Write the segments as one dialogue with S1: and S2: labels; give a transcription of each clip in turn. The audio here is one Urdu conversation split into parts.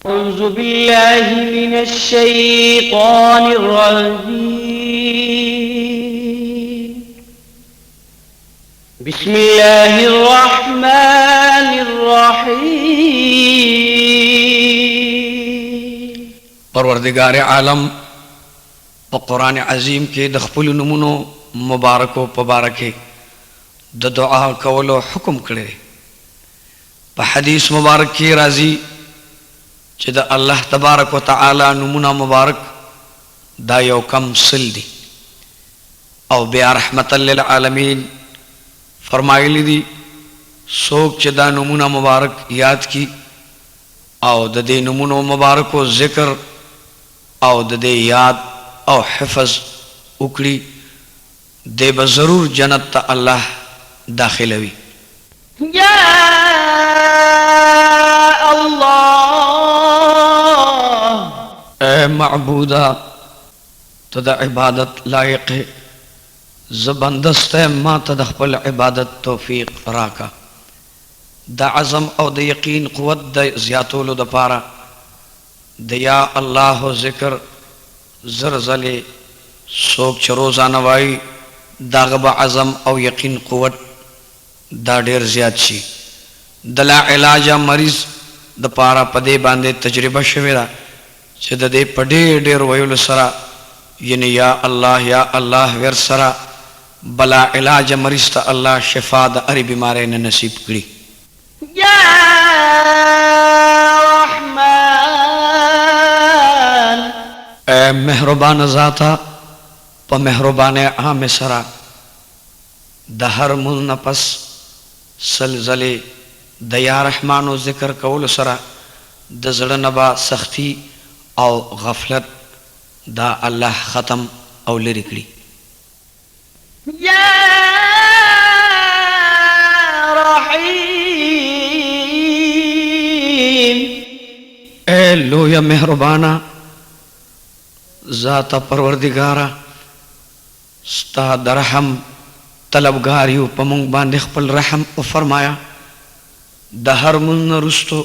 S1: أعوذ بالله من الشيطان الرجيم. بسم الله الرحمن الرحيم.
S2: پروردگار عالم په قرآن عظیم کې د خپل نمونو مبارکو پبارکه د دعا کولو حکم کړی. په حدیث مبارک کې راځي چې د الله تبارک وتعالى نمونه مبارک دا یو کم سل دي او بیا رحمت للعالمین فرمایلی دي څوک چې دا نمونه مبارک یاد کی او د دې نمونو مبارکو ذکر او د دې یاد او حفظ وکړي دې به ضرور جنت ته الله داخلوي.
S1: يا الله
S2: اے معبودا تو دا عبادت لائق زبندست ما تا دا خپل عبادت توفیق راکا. دا عزم او دا یقین قوت دا زیاتولو دا پارا دا یا اللہ ذکر زرزلی سوک چه روزانه وائی دا غبا عزم او یقین قوت دا دیر زیاد شي. دلا علاجا مریض دا پارا پدے باندے تجربہ شویرا چه دا دے پدے دیر ویول سرا یعنی یا اللہ ور سرا بلا علاج مریض تا اللہ شفا دا اری بیمارے نے نصیب کری.
S1: يا رحمن
S2: اے مہربان ذاتا پا مہربان عام سرا دا ہر ملنپس سلزلے دا یا رحمانو ذکر کول سرا دا زڑنبا سختی او غفلت دا اللہ ختم او لرکڑی.
S1: يا رحيم
S2: اے لویا مہربانا ذات پروردگارا ستا درحم طلبگاریو پمونگ باندې خپل رحم او فرمایا د هر من رستو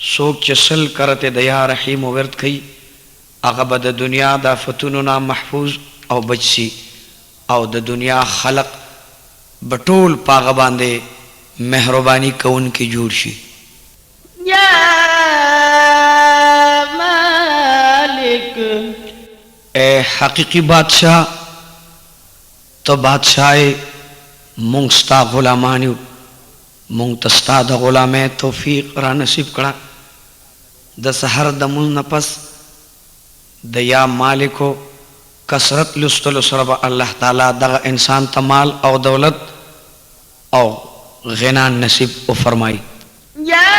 S2: سوک چسل کرتے د یا رحیم ورد کئی هغه به د دنیا د فتونو نه محفوظ او بچسی او د دنیا خلق بټول پاغه باندې مهربانی کون کی جوړ شي.
S1: يا مالك
S2: اے حقیقی بادشاہ تو بادشاہ مونږ ستا غلامانیو مونږ ته ستا د غلامۍ توفیق را نصیب کړه. د سحر د مونږ نه پس د یا مالکو کثرت لستلو سره به الله تعالی دغه انسان ته مال او دولت او غنا نصیب او فرمایي.
S1: يا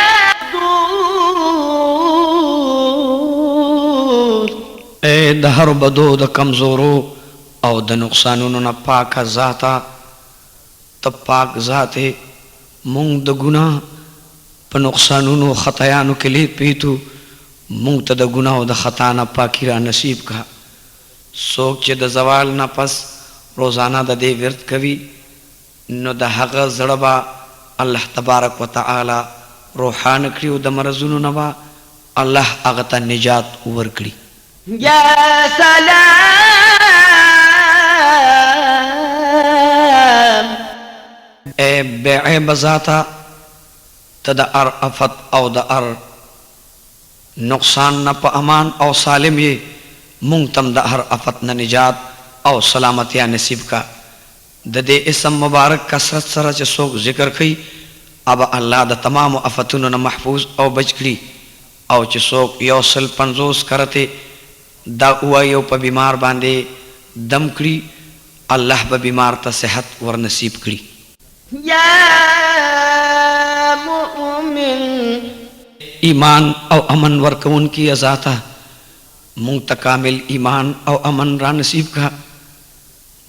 S1: دود
S2: اے د هر بدو د کمزورو او د نقصانونو نه پاک ذاتا ته پاک ذاته مونږ د ګناه په نقصانونو خطایانو کې لید پیتو مونږ ته د ګناه او د خطا نه پاکی را نصیب کا. څوک چې د زوال نه پس روزانه د دې ورد کوي نو د هغه زړه به الله تبارک وتعالی روحان کړي او د مرضونو نه به الله هغه ته نجات ورکړي.
S1: يا سلام
S2: اے بے عیب ذاتا تا دا ار افت او دا ار نقصان نا پا امان او سالم یہ مونگ تم دا ہر افت نا نجات او سلامتیا نصیب کا. دا دے اسم مبارک کسرت سره چه سوک ذکر کئی اب اللہ دا تمام افتونو نا محفوظ او بچ کری او چه سوک یو سل 50 کرتے دا اوا یو پا بیمار باندے دم کری اللہ با بیمار تا صحت ور نصیب کری.
S1: يا مؤمن
S2: ایمان او امن ورکون کی ذاتا مونږ ته کامل ایمان او امن را نصیب کا.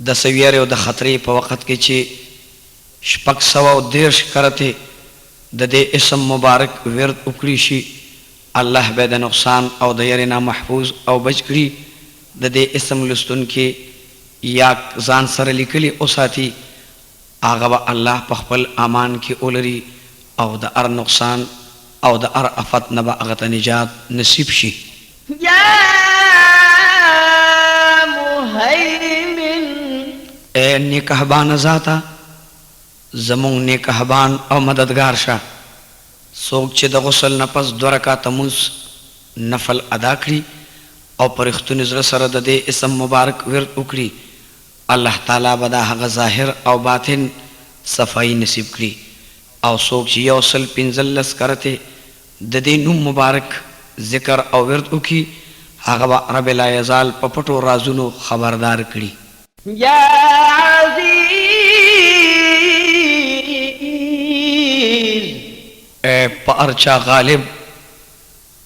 S2: د سویره او د خطرې په وخت کې چې 613 کرتے د دې اسم مبارک ورد وکړي شي الله به د نقصان او د یری نه محفوظ او بچ کړي. د دې اسم لستون کې یا ځان سره لیکلي او ساتي هغه الله په خپل امان کې اولري او د ار نقصان او د ار افت نبا اغت نجات نصیب شي.
S1: یا مهیمن
S2: اے نیکهبان ذاتا زمون نیکهبان او مددگار شه. څوک چې د غسل نه پس 2 رکعاته مونځ نفل ادا کړي او پر رښتوني زړه سره د دې اسم مبارک ورد وکړي، الله تعالی به د هغه ظاهر او باطن صفائی نصیب کړي. او څوک چې 115 کرته د دې نوم مبارک ذکر او ورد وکړي، هغه به رب لا یزال په پټو رازونو خبردار کړي.
S1: یا عزیز
S2: اے په ارچا غالب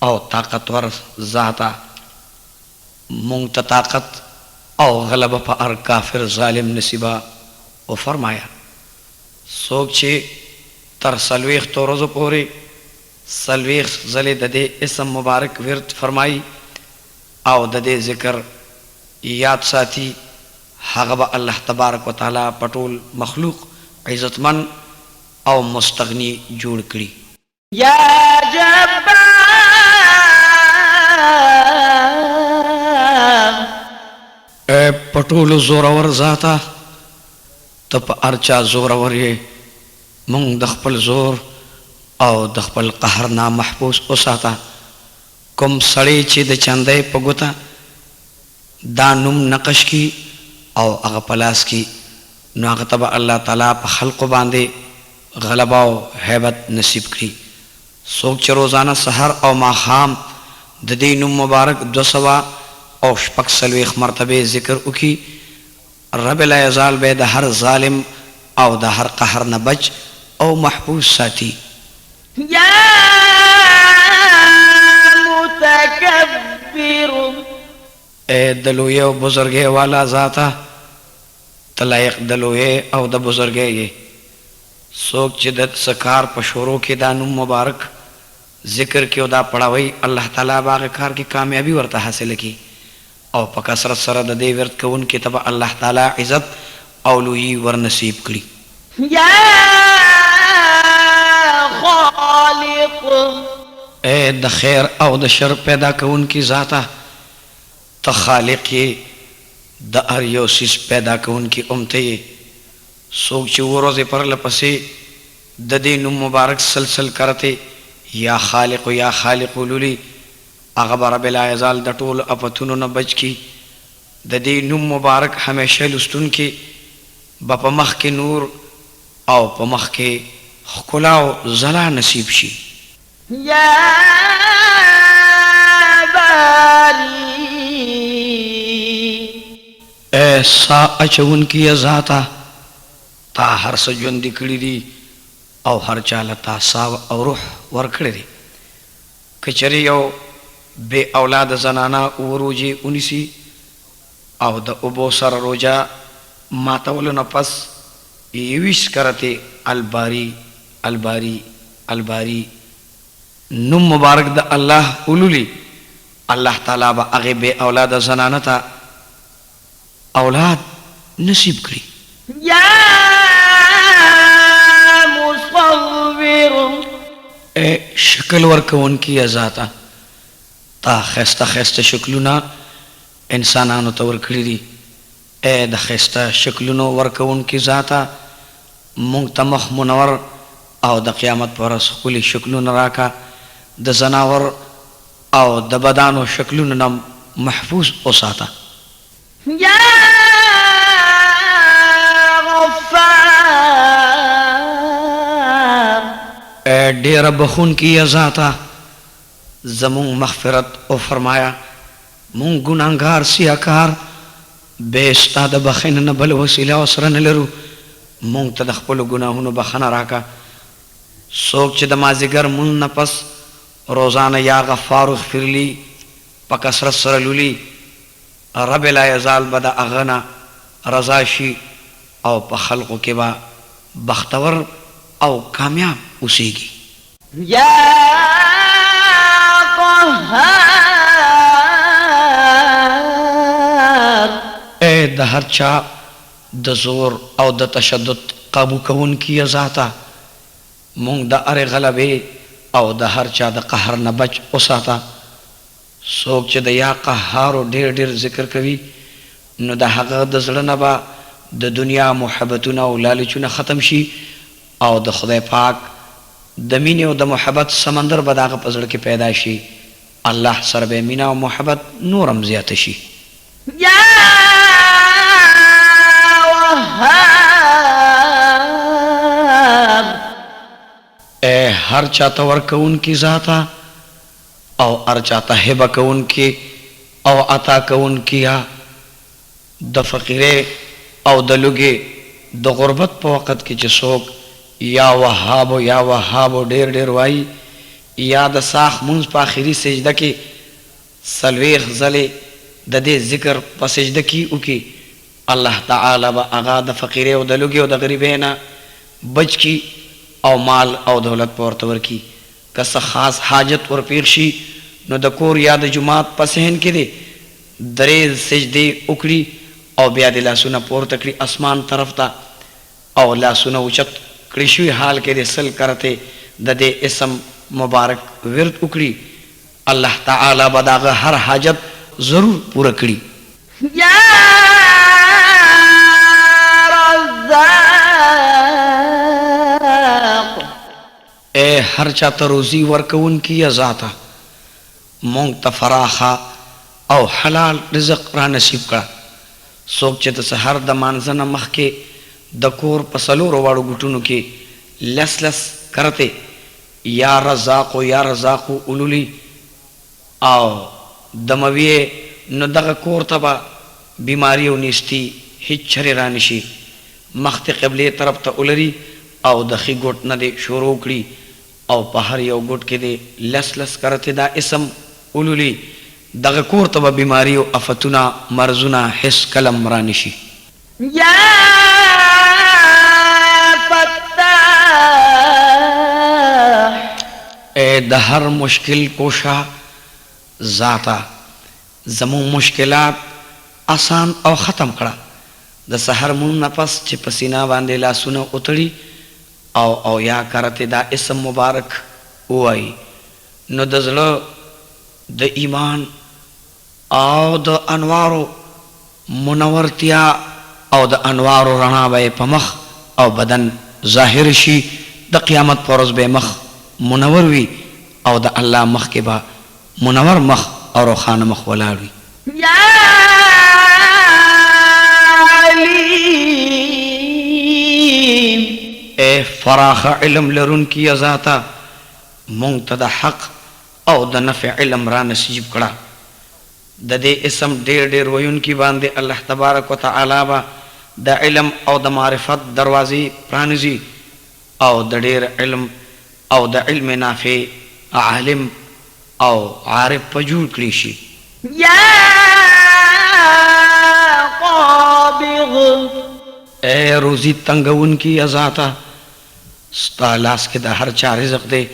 S2: او طاقتور ذاتا مونږ ته طاقت او غلبه په ار کافر ظالم نصیبا او فرمایا. څوک چې تر 40 ورځو پورې 40 ځلې د دې اسم مبارک ورد فرمایي او د دې ذکر یاد ساتي، هغه به الله تبارک وتعالی پټول مخلوق عزتمن او مستغنی جوړ کړي.
S1: یا جبار
S2: اے پټول زورور ذاتا ته په ارچا زورور یې، مونږ د خپل زور او د خپل قهر نه محفوظ وساته. کوم سړی چې د چندې په ګوته دا نوم نقش کی او هغه پلاس کی، نو هغه ته به الله تعالی په خلقو باندې غلبه او هیبت نصیب کړي. څوک چې روزانه سحر او ماښام د دې نوم مبارک 200 او 46 مرتبه ذکر وکي، رب لا یزال به د هر ظالم او د هر قهر نه بچ او محفوظ ساتي.
S1: یا متکبر
S2: اے دلوی او بزرگی والا ذاتا تلائق دلوی او د بزرگی یې. څوک چې د سکار په شروع کې دا نوم مبارک ذکر کې او دا پڑھاوي، الله تعالی باغ کار کې کامیابی ورته حاصل کی او په کثرت سره د دې ورت کوون کې تبع الله تعالی عزت او لوی ور نصیب کړي.
S1: یا خالق
S2: اے د خیر او د شر پیدا کوون کی ذاتا ته خالق یې، د هر یو سیس پیدا کوون کی امته یې. څوک چې ورځې پر لپسې د دې نوم مبارک سلسل کرته یا خالق یا خالق لولي، هغه به رب لا یزال د ټول افتونو نه بچ کی. د دې نوم مبارک همیشه لستون کې به په مخ کې نور او په مخ کې ښکلا او ځلا نصیب شي.
S1: یا باری
S2: اے سا اچون کی ذاتا تا هر څه ژوندي کړي دي او هر چاله تا سا او روح ورکړي دي. کچری یو بے اولاد زنانا وروجی اونیسی او د ابو سر روجا ماتولو نفس 21 کرتے الباری الباری الباری نم مبارک د الله اولولی، الله تعالی با اغی بے اولاد زنانتا اولاد نصیب کری.
S1: یا مصور
S2: اے شکل ورکون کی ذاتا تا خیسته خیسته شکلونا انسانانو ته ورکړي دي. اے د خیسته شکلونو ورکون کی ذاتا مونږ ته مخ منور او د قیامت پر ورځ ښکلي شکلونه راکا، د زناور او د بدانو شکلونو نه محفوظ وساته.
S1: یا غفار
S2: اے ډیر بخون کی ذاتا زمون مغفرت او فرمایا، مون ګناهګار سیاکار بے استاد بخین نه بل وسیله او سره نه لرو، مونږ ته د خپل ګناهونو بخنه راکا. څوک چې د مازیګر مون نه پس روزانه یا غفار اغفر لی په کثرت سره لولي، رب لا یزال به د اغنا رضا شي او په خلقو کې به بختور او کامیاب اوسیږي.
S1: یا قهار
S2: اے د هر چا د زور او د تشدد قابو کون کی ذاتا مونږ د اره غلبه او د هر چا د قهر نه بچ وساته. څوک چې د یا قهارو ډېر ډېر ذکر کوي نو د هغه د زړه نه به د دنیا محبتونه او لالچونه ختم شي او د خدای پاک د مینې او د محبت سمندر به د هغه په زړه کې پیدا شي. الله سره به مینه او محبت نورم زیاته شي.
S1: یا وهاب
S2: اے هر چاته ورکون کی ذاتا او هر چاته هبه کون کی او عطا کون کیا. د فقیره او د لوګي د غربت په وخت کې چې څوک یا وهاب یا وهاب ډېر ډېر وای یا د ساخ مونږ په اخري سجده کې سلويخ ځلې د دې ذکر په سجده کې وکي الله تعالی به هغه د فقیره او د لوګي او د غریبینا بچ کی او مال او دولت پورته ورکی. که څه خاص حاجت ورپېښ شي نو د کور یا د جماعت په صحن کې دی درې سجدې وکړي او بیا د لاسونه پورته کړي اسمان طرف ته او لاسونه اوچت کړي شوي حال کې د سل کرته د دې اسم مبارک ورد وکړي. الله تعالی به د هغه هر حاجت ضرور پوره کړي.
S1: یا رزاق
S2: اے هر چاته روزي ورکون کی ذاته مونږ ته فراخه او حلال رزق را نصیب کړه. څوک چې د سحر د مانځه نه مخکې د کور په څلورو واړو ګوټونو کې لس لس کرته یا رزاقو یا رزاقو اولولي او دمویې نو دغه کور ته به بیماری او نیستی هیڅ چرې را نشي. مخ ته قبلې طرف ته ولري او د ښي ګوټ نه دې شروع کړي او په هر یو ګوټ کې دې لس لس کرته دا اسم اولولي. دغه کور ته به بیماری او افتونه مرضونه هیڅ کلم را نشي.
S1: یا فتاح
S2: اے د هر مشکل کوشا ذاتا زمون مشکلات آسان او ختم کړه. د سحر مون نفس چې پسینا باندې لاسونه اتړي او یا کرته دا اسم مبارک وای نو د زړه د ایمان او د انوارو منورتیا او د انوارو رڼا به په مخ او بدن ظاهر شي. د قیامت پر ورځ به مخ منور وي او د الله مخ کې به منور مخ او روښانه مخ ولاړ وي.
S1: یا علیم
S2: اے فراخ علم لرون کی ذاتا مونږ ته د حق او د نفع علم را نصیب کړه. د دې اسم ډېر ډېر ویونکي باندې الله تبارک وتعالی به د علم او د معرفت دروازې پرانیزي او د ډېر علم او د علم نافع عالم او عارف په جوړ کړي شي.
S1: یا قابض
S2: اے روزی تنگون کی ذاتا ستا لاس کې د هر چا رزق دی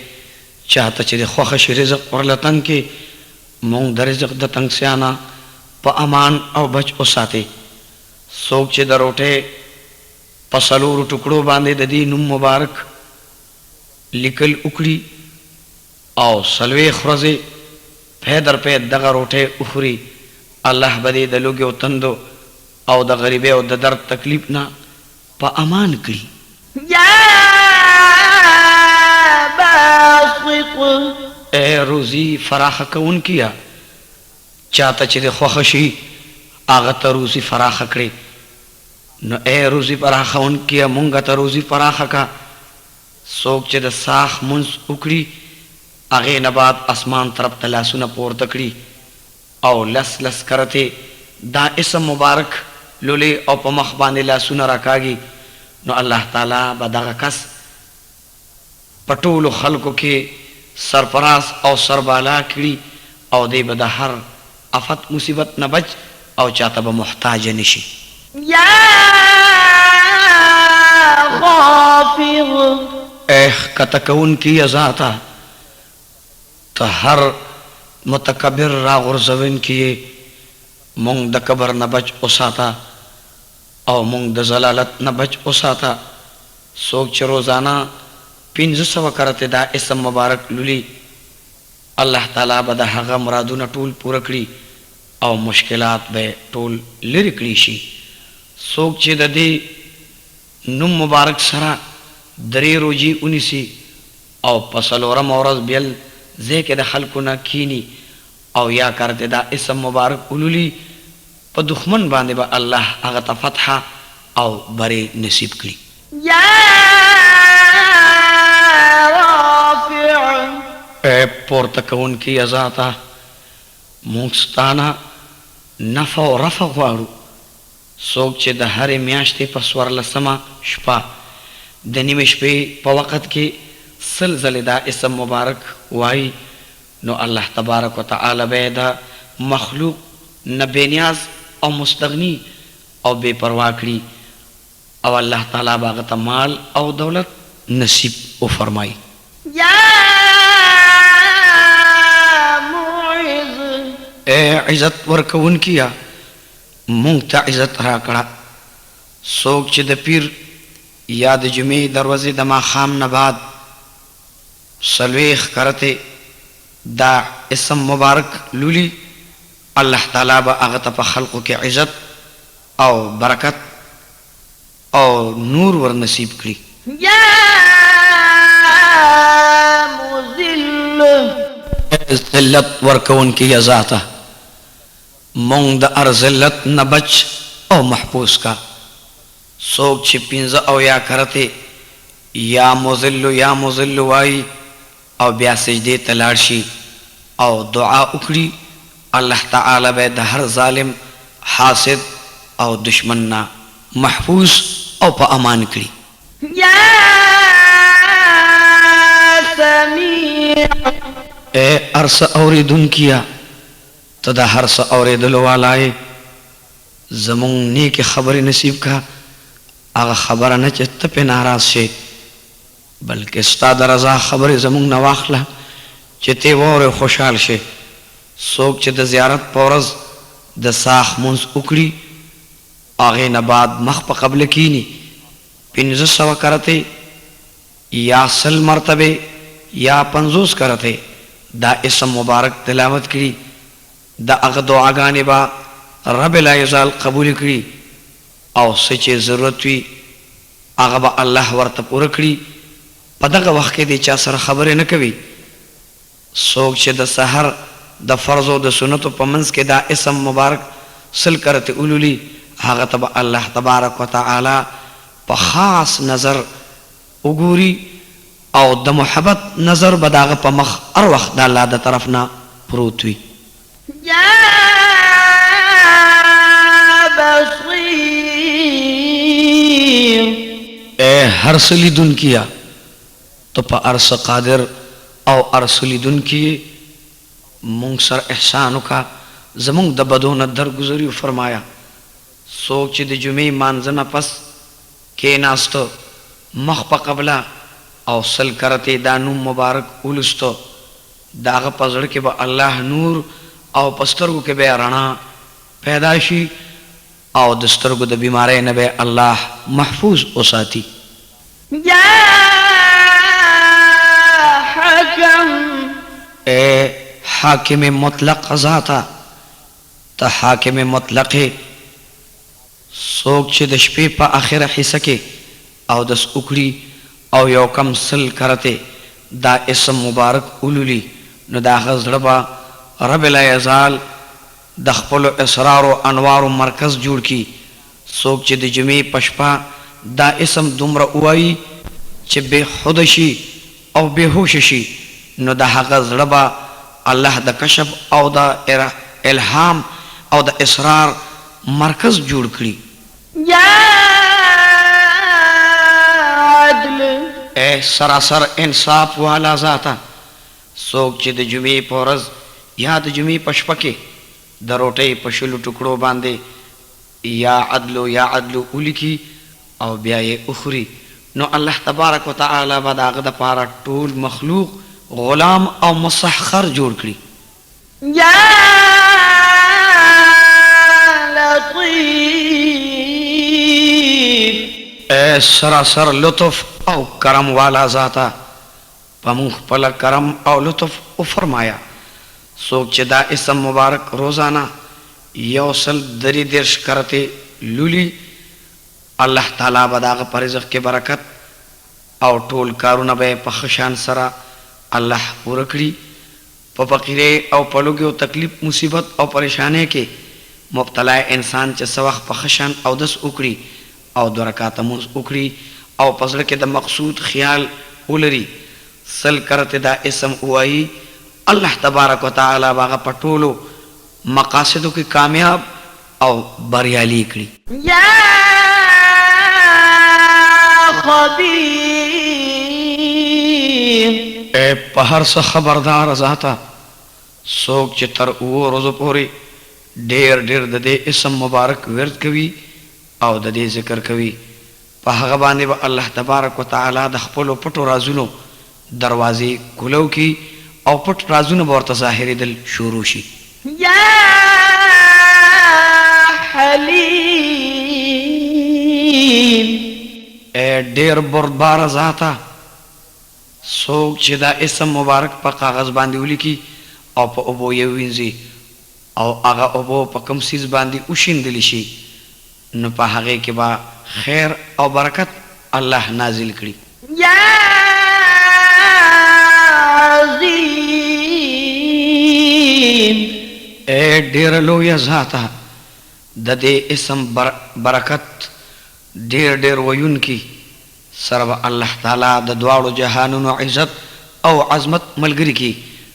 S2: چاته چې د خوښه شي رزق ورله تنګ کې مونږ د رزق د تنګ سیانا په امان او بچ وساتې. څوک چې د روټۍ په څلورو ټکړو باندې د دې نوم مبارک لیکل وکړي او څلوېښت ورځې پی در پی دغه روټۍ وخوري الله به دې د لوږې او تندو او د غریبۍ او د درد تکلیف نه په امان کړي.
S1: یا باسط
S2: اے روزی فراخه کون کیا چاته چې د خوښه شي هغه ته روزي فراخه کړي. نو اے روزي فراخه اون کیا مونږ ته روزي فراخه کا. څوک چې د ساخ منځ وکړي هغې نه بعد اسمان طرف ته لاسونه پورته کړي او لس لس کرته دا اسم مبارک لولي او په مخ باندې لاسونه راکاږي نو الله تعالی به دغه کس په ټولو خلکو کې سرفراز او سربالا کړي او دی به د هر افت مصیبت نه بچ او چاته به محتاج نشي.
S1: یا خافض
S2: اخ کتکون کی ذاتا ته هر متکبر را غرزون کیه مونږ د کبر نه بچ اوساتا او مونږ د زلالت نه بچ اوساتا. څوک چې روزانه 1500 کرته دا اسم مبارک لولي الله تعالی به د هغه مرادونه ټول پوره کړي او مشکلات به ټول لرې کړي شي. څوک چې د دې نوم مبارک سره درې روزي ونیسي او په څلورم ورځ بل ځای کې د خلکو نه کینی او یا کرته دا اسم مبارک ولولي په دښمن باندې به الله هغه ته فتح او بری نصیب کړي.
S1: يا رافع
S2: اے پورته کوونکي ذاته موږ ستانه نفع او رفع غواړو. څوک چې د هرې میاشتې په 14مه شپه د نیمې شپې په وخت کې سل ځلې دا اسم مبارک وایي نو الله تبارک وتعالی به دا مخلوق نه بېنیاز او مستغني او بې پروا کړي او الله تعالی به هغه ته مال او دولت نصیب وفرمایي.
S1: يا معز
S2: اے عزت ورکوونکیا مونږ ته عزت راکړه. څوک چې د پیر یا د جمعې دروازې د ماښام نه بعد څلوېښت کرتې دا اسم مبارک لولي الله تعالی به هغه ته په خلقو کې عزت او برکت او نور ور نصیب کړي.
S1: يا مذل
S2: ذلت ورکوونکي یا ذاته مونږ د هر ذلت نه بچ او محفوظ کا. څوک چې 15 او یا کرته یا مذل وای او بیا سجدې ته لاړ شي او دعا وکړي الله تعالی به د هر ظالم حاسد او دشمن نه محفوظ او په امان کړي.
S1: يا سميع
S2: اے ارس اوریدونکیا ته د هر څه اورېدلو والا یې زمونږ نیکې خبرې نصیب کا. هغه خبره نه چې ته پې ناراض شې بلکې ستا د رضا خبرې زمونږ نه واخله چې ته واورې خوشحال شې. څوک چې د زیارت په ورځ د ساخ مونځ وکړي هغې نه بعد مخ په قبله کیني 1500 کرتې یا 100 مرتبه یا 50 کرتې دا اسم مبارک تلاوت کړي دا هغه دعاګانې به رب لا یزال قبول کړي او څه چې ضرورت وي هغه به الله ورته پوره کړي. په دغه وخت کې د چا سره خبرې نه کوي. څوک چې د سحر د فرض او د سنتو په منځ کې دا اسم مبارک 100 کرتې ولولي هغه ته به الله تبارک وتعالی په خاص نظر وګوري او د محبت نظر به د هغه په مخ هر وخت د الله د طرف نه پروت وي.
S1: يا بصير
S2: اے هر څه لیدونکیا ته په هر څه قادر او هر څه لیدونکی مونږ سره احسان وکړه زمونږ د بدو نه درګذري فرمایا. څوک چې د جمعې مانځه نه پس کېناسته مخ په قبله او 100 کرتې دا نوم مبارک ولستو د هغه په زړه کې به الله نور او په سترګو کې به رڼا پیدا شي او د سترګو د بیمارۍ نه به الله محفوظ وساتي.
S1: يا حكم
S2: اے حاکم مطلق ذاته ته حاکم مطلق څوک چې د شپې په آخره حصه کې او د سوکړي او یو کم 100 کرته دا اسم مبارک ولولي نو دا غزړه به رب لا یزال د خپل اسرار او انوار مرکز جوړ کی. څوک چې د جمعې په شپه دا اسم دومره وایي چې بے خود شي او بے هوش شي نو د هغه زړه به الله د کشف او د الهام او د اسرار مرکز جوړ کړي.
S1: يا عدل
S2: اے سراسر انصاف والا ذاته څوک چې د جمعې په ورځ یا د جمعې په شپه کې د روټۍ په شلو ټکړو باندې یا عدل ولیکي او بیا یې اخري نو الله تبارک وتعالی به د هغه دپاره ټول مخلوق غلام او مسخر جوړ کړي.
S1: يا لطيف
S2: اے سراسر لطف او کرم والا ذاته پمون خپل کرم او لطف او فرمایا څوک چې دا اسم مبارک روزانه یو سل دری درش کرتے لولی الله تعالی به داغه په رزق کې برکت او ټول کارونه به په خشان سره الله پوره کړي په فقیره او په لوګي او تکلیف مصیبت او پریشانه کې مبتلا انسان چې سوخ په خشان او دس وکړي او د رکعات مونږ وکړي او پزړه کې د مقصود خیال ولري سل کرته دا اسم وایي الله تبارک وتعالى باغه پټولو مقاصدو کې کامیاب او بریالي کړي
S1: یا خبیر
S2: اے په هر څه خبردار ذاته څوک چې تر اوو ورځو پورې ډېر ډېر د دې اسم مبارک ورد کوي او د دې ذکر کوي په هغه باندې به الله تبارک وتعالى د خپلو پټو رازونو دروازې کولو کی او پټ رازونه به ورته ظاهرېدل شروع شي
S1: یا حلیم
S2: اے ډېر بردبار ذاته څوک چې دا اسم مبارک په کاغذ باندې ولیکي او په اوبو یې وینځي او هغه اوبو په کوم څیز باندې وشیندلی شي نو په هغې کې به خیر او برکت الله نازل کړي
S1: یا عظیم
S2: اے ډېره لویه ذاته د دې اسم برکت ډېر ډېر ویونکي سره به الله تعالی د دواړو جهانونو عزت او عظمت ملګري کي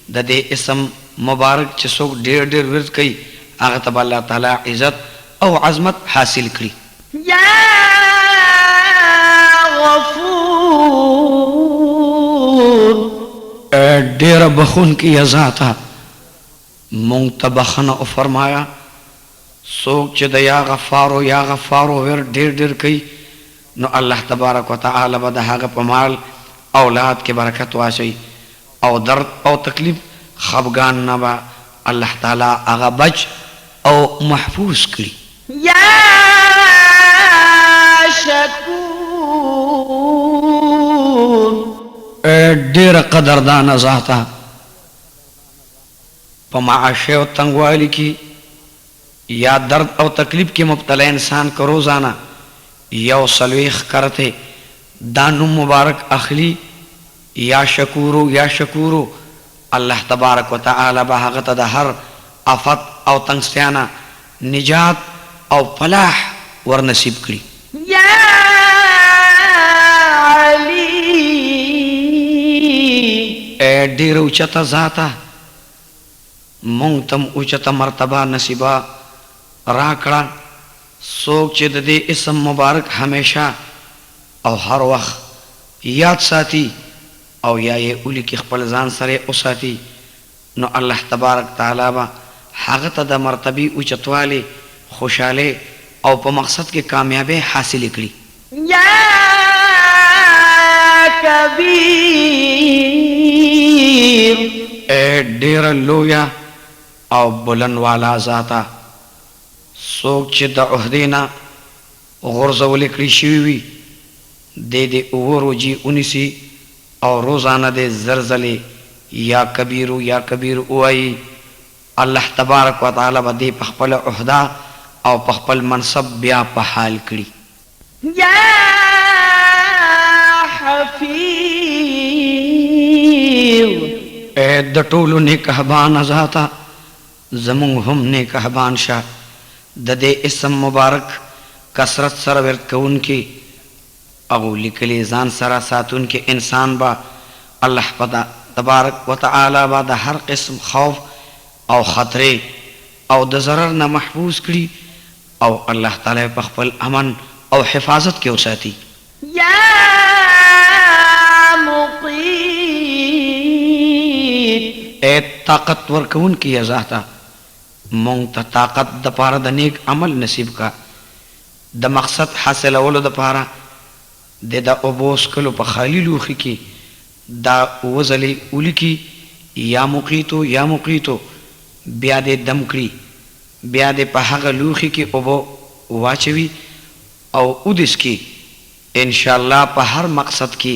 S2: د دې اسم مبارک چې څوک ډېر ډېر ورد کوي هغه ته به الله تعالی عزت او عظمت حاصل کړي
S1: یا غفور
S2: ډېره بخونکي ذاته مونږ ته بخښنه او فرمایا څوک چې د یا غفارو یا غفارو ور ډېر ډېر کوي نو الله تبارک وتعالى به د هغه په مال اولاد کې برکت واچوي او درد او تکلیف خفګان نه به الله تعالی هغه بچ او محفوظ کړي
S1: یا شکور
S2: ډېره قدردانه ذاته په معاشه او تنګوالي کې یا درد او تکلیف کې مبتلا انسان کو روزانه یو سلویخ کرتے دانو مبارک اخلی یا شکورو الله تبارک وتعالى به هغه ته د هر آفت او تنگستیانه نجات او فلاح ورنصیب کړي
S1: یا علی
S2: ډېر اوچته ذاته مونږ ته اوچته مرتبه نصیبه راکړه څوک چې د دې اسم مبارک همیشه او هر وخت یاد ساتي او یا یې ولیکي خپل ځان سره وساتي نو الله تبارک تعالی به هغه ته د مرتبې اوچتوالي خوشحالۍ او په مقصد کې کامیابی حاصل کړي
S1: یا کبیر
S2: ډېره لویه او بلند والا ذاته څوک چې د عهدې نه غورځولې کړي شوي وي دی د اوو روجي ونیسي او روزانه د زرزلې یا کبیر ووایي الله تبارک وتعالی به دې په خپل عهده او په خپل منصب بیا په حال کړي
S1: یا حفیظ
S2: د ټولو نیکهبان ذاته زمونږ هم نیکهبان شه د دې اسم مبارک کثرت سره ورد کوونکي او لیکلي ځان سره ساتونکي انسان به الله تبارک وتعالی به د هر قسم خوف او خطرې او د ضرر نه محفوظ کړي او الله تعالی په خپل امن او حفاظت کې وساتي
S1: یا مقیت
S2: طاقت ورکوونکي ذاته مونږ ته طاقت د پاره د نیک عمل نصیب کا د مقصد حاصلولو د پاره د اوبوس کلو په خالی لوخي کې دا وزلې ولیکي یا مقیتو بیا دې دم کړي بیا دې په هغه لوخي کې اوبو واچوي او اودس کې ان شاء الله په هر مقصد کې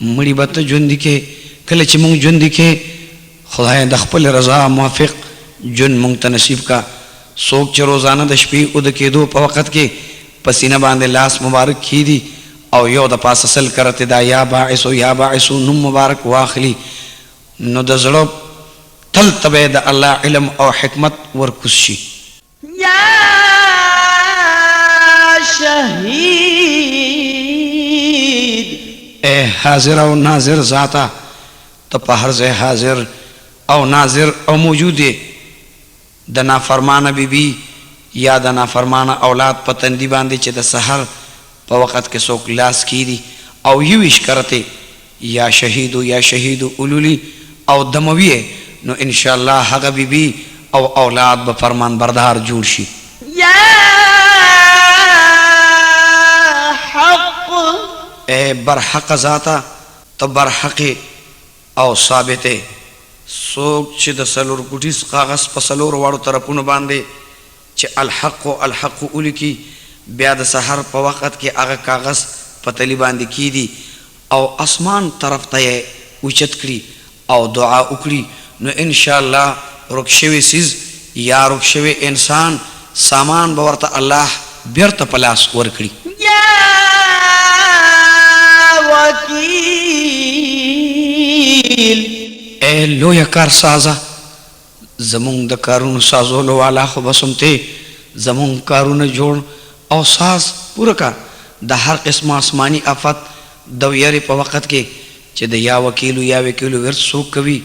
S2: مړي به ته ژوندي کې کله چې مونږ ژوندي کې خدای د خپل رضا موافق ژوند مونږ ته نصیب کا څوک چې روزانه د شپې او د کېدو په وخت کې پسینه باندې لاس مبارک کیدي او یو د پاسه سل کرته دا یا باعث نوم مبارک واخلي نو د زړه تل تبه د الله علم او حکمت ورکوس شي
S1: یا شهید
S2: اے حاضر او ناظر ذاتا ته په هر ځای حاضر او ناظر او موجود د نافرمانه بیبي یا د نافرمانه اولاد په تندي باندې چې د سحر په وخت کې څوک لاس کیدي او یویش کرته یا شهید اولولی او دموی نو ان شاء الله هغه بیبي او اولاد به فرمان بردار جوړ شي
S1: یا حق
S2: اے برحق ذاتا ته برحق او ثابت څوک چې د سلور ګټیس کاغذ په سلور واړو طرفونو باندې چې الحق الیکی بیا د سحر په وخت کې هغه کاغذ په تلی باندې کیدی او اسمان طرف ته اوچت کړي او دعا وکړي نو ان شاء الله رخصوي سیز یا رخصوي انسان سامان به ورته الله بیرته پلاس ورکړي
S1: یا وکیل
S2: اے لویا کار سازا زمون د کارونو سازولو والا خو بسمته زمون کارونه جوړ او ساز پوره کا د هر قسم آسمانی آفت د ویری په وخت کې چې د یا وکیلو ورت سو کوي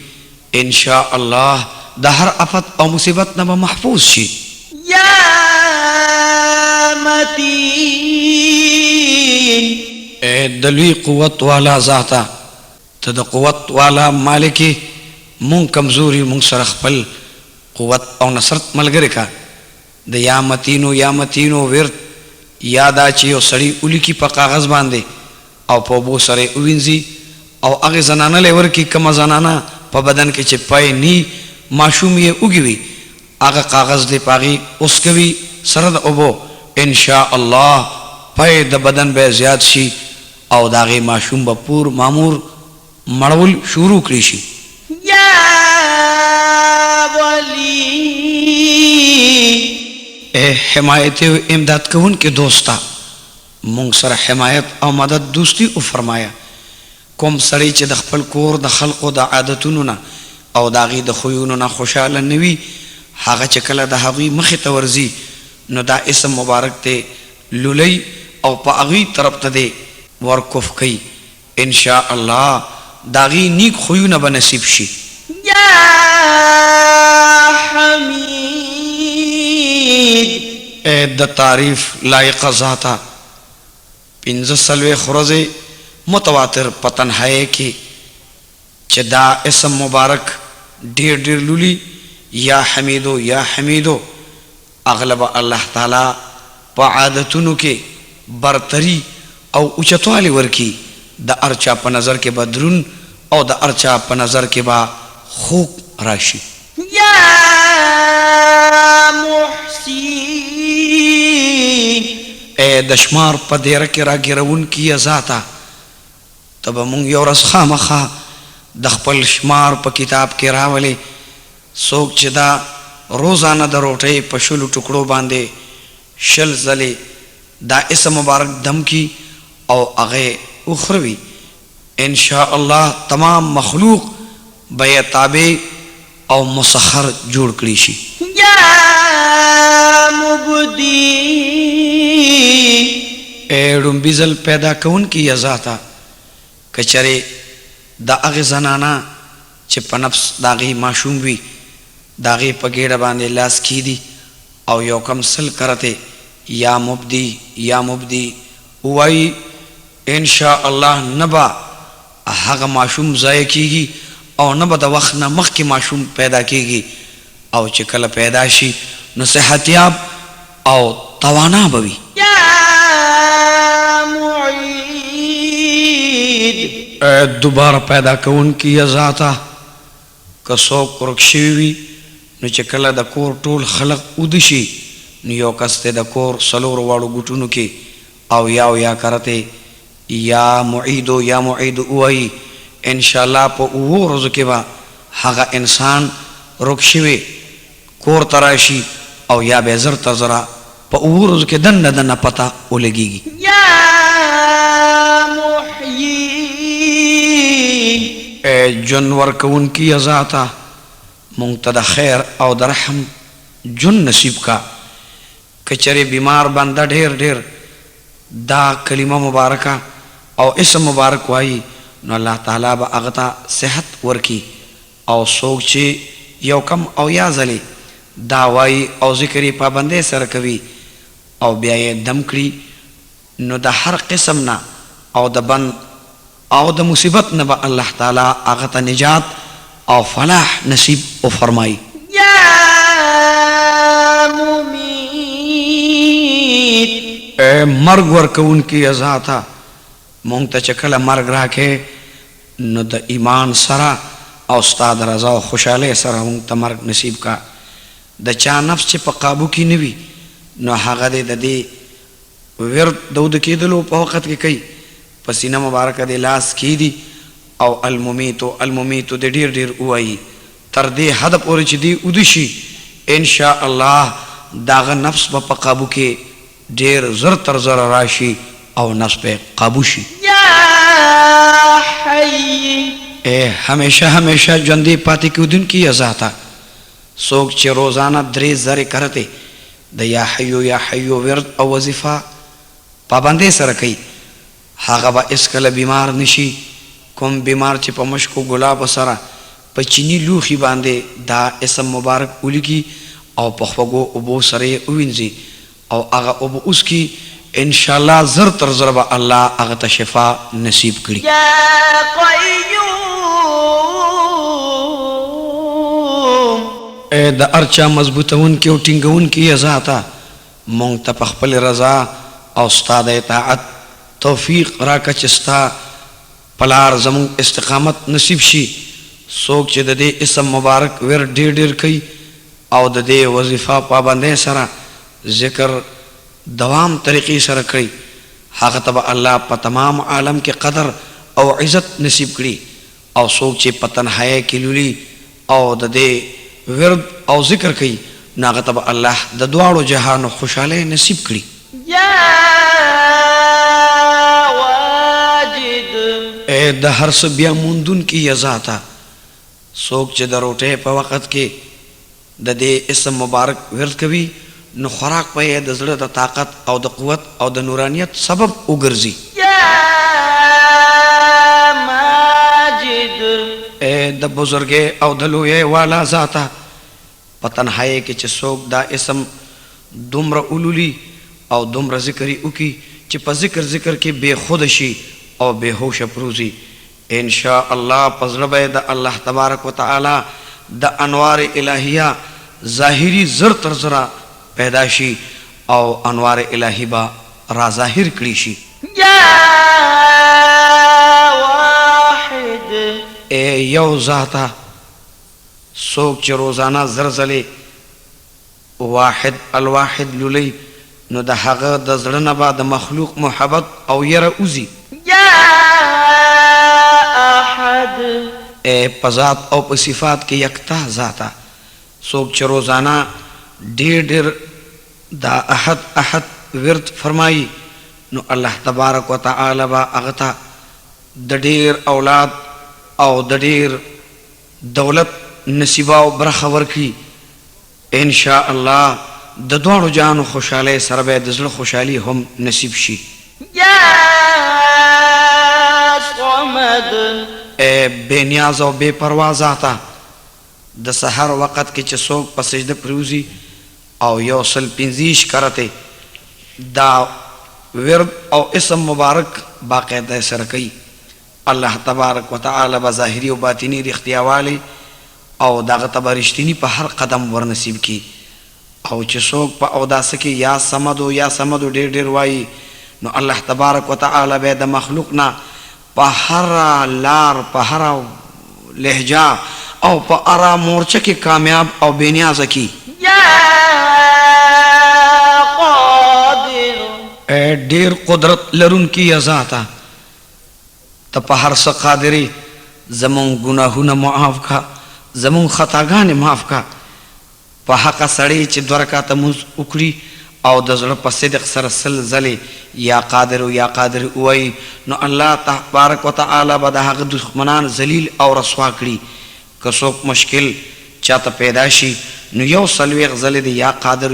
S2: ان شاء الله د هر آفت او مصیبت نه محفوظ شي
S1: یا متین
S2: اے دلوی قوت والا ذاتا ته د قوت والا مالکی مون کمزوری مون سره خپل قوت او نصرت ملګری کا د یا متینو ورت یادا چې یو سړی اولیکی په کاغذ باندې او په بو سره وینځي او هغه زنانه لور کې کما زنانه په بدن کې چې پای نی معشوم یې اوګوي هغه کاغذ دی پاغي اوس کوي سره د اوبو ان شاء الله پای د بدن به زیات شي او داغه معشوم به پور مامور مړول شروع کړی شي
S1: یا ولی
S2: اے حمایت و امداد کون کے دوستا مونږ سره حمایت او مدد دوستی او فرمایا کوم سړی چې د خپل کور د خلقو د عادتونو نه او داغي د خویونو نه خوشاله نوي هغه چې کله د هغوی مخې ته ورځي نو دا اسم مبارک ته لولی او په هغوی طرف ته دی ورکوف کوي ان شاء الله داغي نیک خویونه به نصیب شي
S1: یا حمید
S2: اے د تعریف لایق ذاتا پنځه سلوي خرزه متواتر پتنهای کې چې دا اسم مبارک ډیر لولي یا حمیدو اغلب الله تعالی په عادتونو کې برتری او اوچتوالی ورکی د ارچا په نظر کې بدرون او د ارچا په نظر کې با خوب راشي
S1: یا محسین
S2: اے دشمار په دیره کې راګرون کی ذاتا تب مونږ یو ورځ خامخا د خپل شمار په کتاب کې راولې څوک چې دا روزانه د روټۍ په شلو ټکړو باندې شل ځلې دا اسم مبارک دم کی او هغه اخروی ان شاء الله تمام مخلوق به تابع او مسخر جوړ کړی شي
S1: یا مبدی
S2: اېړم بيزل پیدا کون کی ذاتا کچره دا هغه زنانا چې په نفس داغي معشوم وي داغي په ګډه باندې لاس کیدی او یو کم سل کرته یا مبدی وای ان شاء الله نبا هغه معشوم ضایع کیږي او نبا د وخت نه مخکې معشوم پیدا کیږي او چې کله پیدا شي نو صحتیاب او توانا بوي
S1: یا معید
S2: دوباره پیدا کون کی ذاتا کسو کرکشوی وی نو چې کله د کور ټول خلق ودشي نو یو کس ته د کور سلور واړو ګټونو کې او یا کرته یا معیدو یا معیدو وای ان شاء الله په ورځو کې با هغه انسان رکشوي کور تراشي او یا به زر تزرا په ورځو کې دنه پتا ولګيږي
S1: یا محیی
S2: جنور کون کی ذاتا مونږ ته د خیر او د رحم جن نصیب کا کچره بیمار بنده ډیر دا کلمه مبارکه او اسم مبارک وای نو الله تعالی به هغه ته صحت ورکی او څوک چې یو کم او یا ځلې دا وای او ذکر یې پابندۍ سره کوي او بیا یې دم کړي نو د هر قسم نه او د بند او د مصیبت نه به الله تعالی هغه ته نجات او فلاح نصیب او فرمایي
S1: یا ممیت
S2: مرګ ورکون کی ذاتا مونږ ته چې کله مرګ راکې نو د ایمان سره او استاد رضا او خوشاله سره مونږ ته مرګ نصیب کا د چا نفس چې په قابو کې نه وي نو هغه د دې ورد دود کېدلو په وخت کې کوي پسینه مبارکه د لاس کې دي او الممیت د ډیر وایي تر دې حد پورې چې دی ودشي ان شاء الله داغه نفس په قابو کې ډیر زر تر زر راشي او نفس په قابو شي
S1: یا حی
S2: همیشه ژوندې پاتې کېدونکي ذاته څوک چې روزانه 3 زره کرته د یا حیو ورد او وظیفه پابندۍ سره کوي هغه به اسکله بیمار نشي کوم بیمار چې په مشکو ګلاب سره په چینی لوخي باندې دا اسم مبارک ولګي او په خوګو ابو سره وینځي او هغه ابو اوس کی ان شاء الله زر تر زر به الله هغه ته شفا نصیب کړي
S1: یا قیوم
S2: د ارچا مضبوطون کې او ټینګون کې ذاته مونږ ته په خپل رضا او استاد اطاعت توفیق راکړه چې ستا پلار زمون استقامت نصیب شي څوک چې د دې اسم مبارک ور ډیر کوي او د دې وظیفه پابندۍ سره ذکر دوام طریقې سره کوي هغه ته الله په تمام عالم کې قدر او عزت نصیب کړي او څوک چې په تنهایی کې لولي او د دې ورد او ذکر کوي ناغه ته الله د دواړو جهانو خوشاله نصیب کړي
S1: یا واجد
S2: د هر څه بیا موندون کې یزاتا څوک چې د روټې په وخت کې د دې اسم مبارک ورد کوي نو خوراک په د زړه د طاقت او د قوت او د نورانیت سبب وګرځي
S1: یا ماجد
S2: د بزرګي او د لوی والا ذاته په تنهایی کې چې څوک دا اسم دومره اولولي او دومره ذکرې وکي چې په ذکر کې بے خود شي او بے هوش پروزي ان شاء الله پزړه به د الله تبارک وتعالى د انوار الهیه ظاهری زر تر زرا پیدا شي او انوار الهی با را ظاهر کړي شي
S1: یا واحد
S2: یو ذاته څوک چې روزانه زرزلې واحد الواحد لولي نو د هغه د زړه نه به د مخلوق محبت او یره اوزي
S1: یا احد
S2: په ذات او په صفات کې یکتا ذاته څوک چې روزانه ډیر دا احد ورد فرمایي نو الله تبارک وتعالى با هغه ته د ډیر اولاد او د ډیر دولت نصیبه او برخه ورکړي ان شاء الله د دوړو جانو خوشاله سره به د زړه خوشحالي هم نصیب شي
S1: یا صمد
S2: بے نیاز او بے پروا ذاته د سحر وخت کې چې څوک په سجده پروزي او یو سل 50 کرته دا ورد او اسم مبارک باقاعده سره کوي الله تبارک وتعالى بظاهری او باطینی اختیاوالی او دغه تبرشتنی په هر قدم ورنصیب کی او چې څوک په اوداس کې یا سمدو ډیر وایي نو الله تبارک وتعالى به د مخلوق نه په هر لار په هر لهجه او په ارا مورچه کې کامیاب او بینیاز کی
S1: یا قادر
S2: ډیر قدرت لرون کی ذاته ته په هر څه قادرې زمونږ ګناهونه معاف کا زمونږ خطاګانې معاف کا په حقه سړی چې 2 رکعته مونځ وکړي او د زړه په صدق سره 100 ځلې یا قادر یا قادر ووایي نو الله تبارک وتعالی به د هغه دښمنان ذلیل او رسوا کړي که څوک مشکل چاته پیدا شي نو 140 ځلې د یا قادر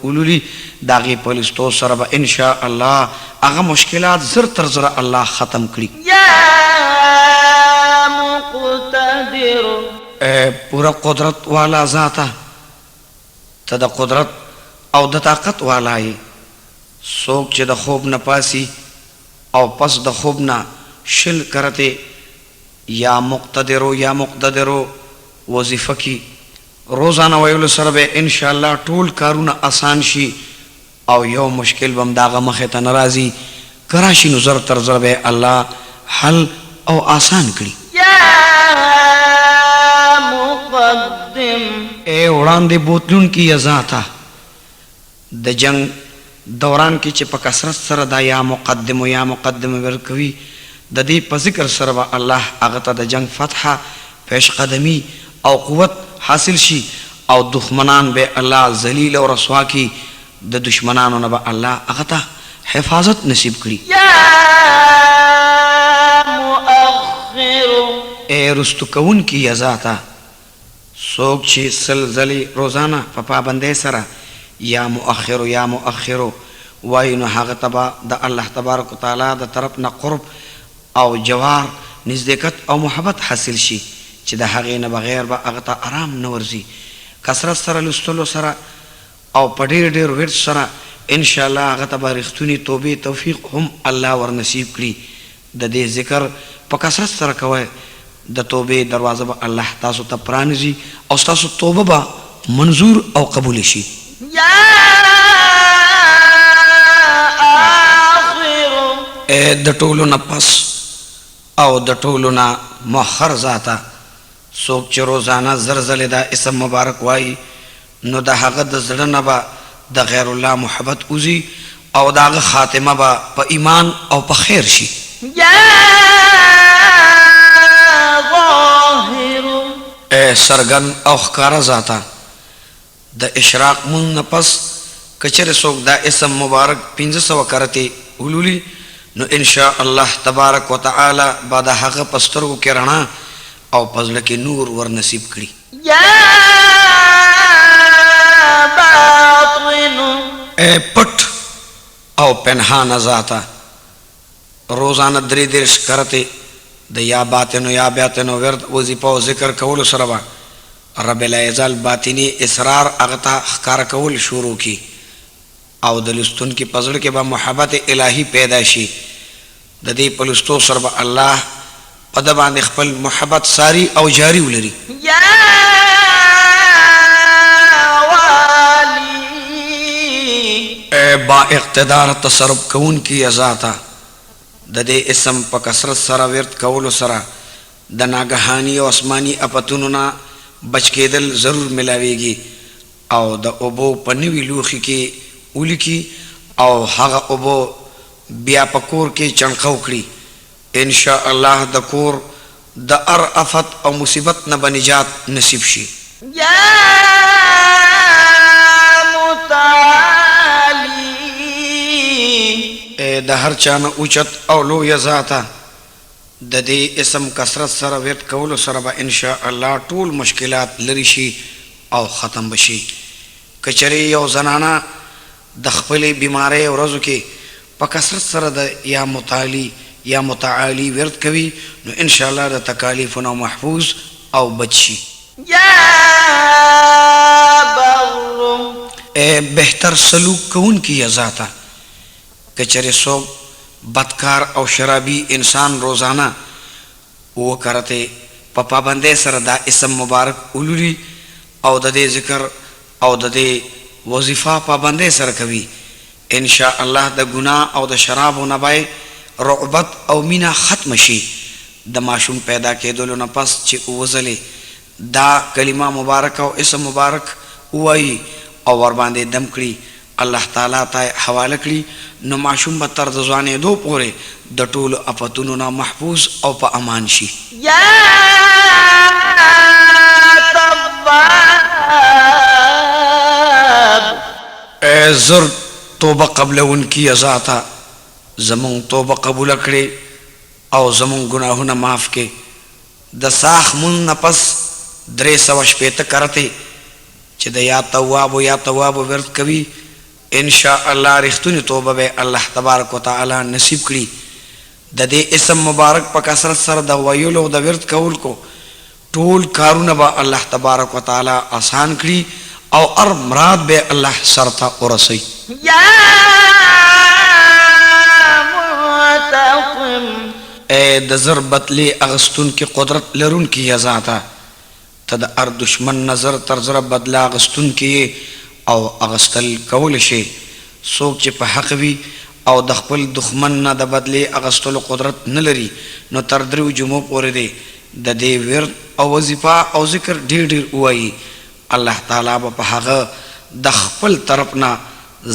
S2: ولولي د هغې په لستو سره به انشاء الله هغه مشکلات زر تر زره الله ختم کړي
S1: یا مقتدر
S2: پورا قدرت والا ذاته ته د قدرت او د طاقت والا یې څوک چې د خوب نه پاسي او پس د خوب نه شل کرته یا مقتدرو وظیفه کی روزانه ویلو سره به ان شاء الله ټول کارونه آسان شي او یو مشکل بم داغه مخه ته ناراضي کراشي نو زر تر زر به الله حل او آسان کړي
S1: یا مقدم
S2: وړاندې بوتلون کی ذاته د جنگ دوران کې چې په کثرت سره دا یا مقدم ورکوي د دې په ذکر سره به الله هغه ته د جنگ فتحه پیش قدمی او قوت حاصل شي او دښمنان به الله ذلیل او رسوا کی د دشمنانو نه به الله هغه ته حفاظت نصیب کړي
S1: یا مؤخر
S2: رستو کون کی ذاته څوک چې 100 ځلې روزانه په پابندۍ سره یا مؤخر وای نو هغه تبا د الله تبارک وتعالى د طرف نه قرب او جوار نزدېکت او محبت حاصل شي چې د هغې نه بغیر به هغه ته آرام نه ورځي کثرت سره لستلو سره او په ډېر ورد سره انشاء الله هغه ته به رښتونې توبې توفیق هم الله ورنصیب کړي د دې ذکر په کثرت سره کوئ د توبې دروازه به الله تاسو ته پرانیزي او ستاسو توبه به منظور او قبول شي
S1: یا آخر
S2: د ټولو نه پس او د ټولو نه مؤخر ذاته څوک چې روزانه زر ځلې دا اسم مبارک وایي نو د هغه د زړه نه به د غیر الله محبت وځي او د هغه خاتمه به په ایمان او په خیر شي
S1: یا ظاهر
S2: سرګن او ښکاره ذاته د اشراق مون نه پس کچره څوک دا اسم مبارک 500 کرته ولولي نو ان شاء الله تبارک وتعالى بعد هغه پسترو کې رڼا او پزله کې نور ور نصیب کړي
S1: یا باطن
S2: پټ او پنهان ذاته روزانه 3 کرته د یا باطن ورد وظیفه او ذکر کول سره با رب العزال باطنی اسرار اغتا ښکار کول شروع کی او د لستون کی پزړه کې به محبت الهی پیدا شي د دې پلوستو سره به الله په د باندې خپل محبت ساری او جاری ولري
S1: یا والی
S2: با اقتدار تصرف کون کی ذاته د دې اسم په کثرت سره ورت کول سره د ناګهانی او آسمانی اپتونو نه بچ کېدل ضرور ملاويږي او د اوبو په نوي لوخي کې ولیکي او هغه اوبو بیا په کور کې چنقو کړي ان شاء الله د کور د ارافت او مصیبت نه بنجات نصیب شي
S1: یا متعالی
S2: د هر چا نه اوچت او لویه ذاته د دې اسم کثرت سره ورت کولو سره به ان شاء الله ټول مشکلات لري شي او ختم بشي کچري یو زنانه د خپلې بیماری ورځو کې په کثرت سره د یا متعالی ورت کوي نو ان شاء الله د تکالیفونو محفوظ او بچي
S1: یا بر
S2: بهتر سلوک کون کی ذاته کچري سو بدکار او شرابی انسان روزانه و کرته په پابندۍ سره دا اسم مبارک ولولي او د دې ذکر او د دې وظیفه پابندۍ سره کوي ان شاء الله د ګناه او د شراب او نبای رغبت او مینا ختم شي د ماشوم پیدا کېدلو نه پس چې وزلې دا کلمه مبارک او اسم مبارک وایي او ور باندې دم کړي الله تعالی ته حواله کړي نو ماشوم به تر د ځوانېدو پورې د ټولو افتونو نه محفوظ او په امان شي.
S1: یا تواب
S2: اے زر توبه قبلونکي ذاته زمون توبه قبول کړي او زمون ګناهونه معاف کړي. د ساخ مون نفس 360 کرته چې د یا تواب ورت کوي ان شاء الله رښتونی توبه به الله تبارک وتعالى نصیب کړي. د دې اسم مبارک په کثرت سره د ویلو او د ورت کول کو ټول کارونه به الله تبارک وتعالى آسان کړي او ار مراد به الله سرته ورسي.
S1: یا منتقم
S2: اے د ضربت لی اغستون کی قدرت لرون کی ذاته ته د ار دشمن نظر تر زره بدلا اغستون کی او اغستل کول شي. څوک چې په حق وي او د خپل دښمن نه د بدلی اغستلو قدرت نه لري نو تر 3 جمعو پورې دی د دې ورد او وظیفه او ذکر ډیر وایي. الله تعالی به په هغه د خپل طرف نه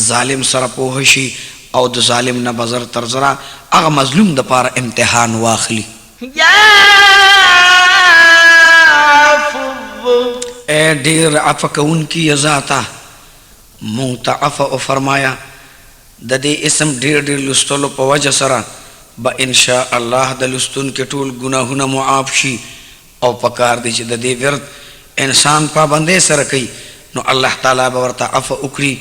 S2: ظالم سره پوه شي او د ظالم نه بزر تر زره هغه مظلوم د پاره امتحان واخلي.
S1: یا
S2: اے ډیر عفو کوونکی ذاته مونږ ته عفو فرمایا. د دې اسم ډیر لستلو په وجه سره به ان شاء الله د لستون کې ټول ګناهونه معاف شي او پکار دي چې د دې ورد انسان پابندۍ سره کوي نو الله تعالی به ورته عفو وکړي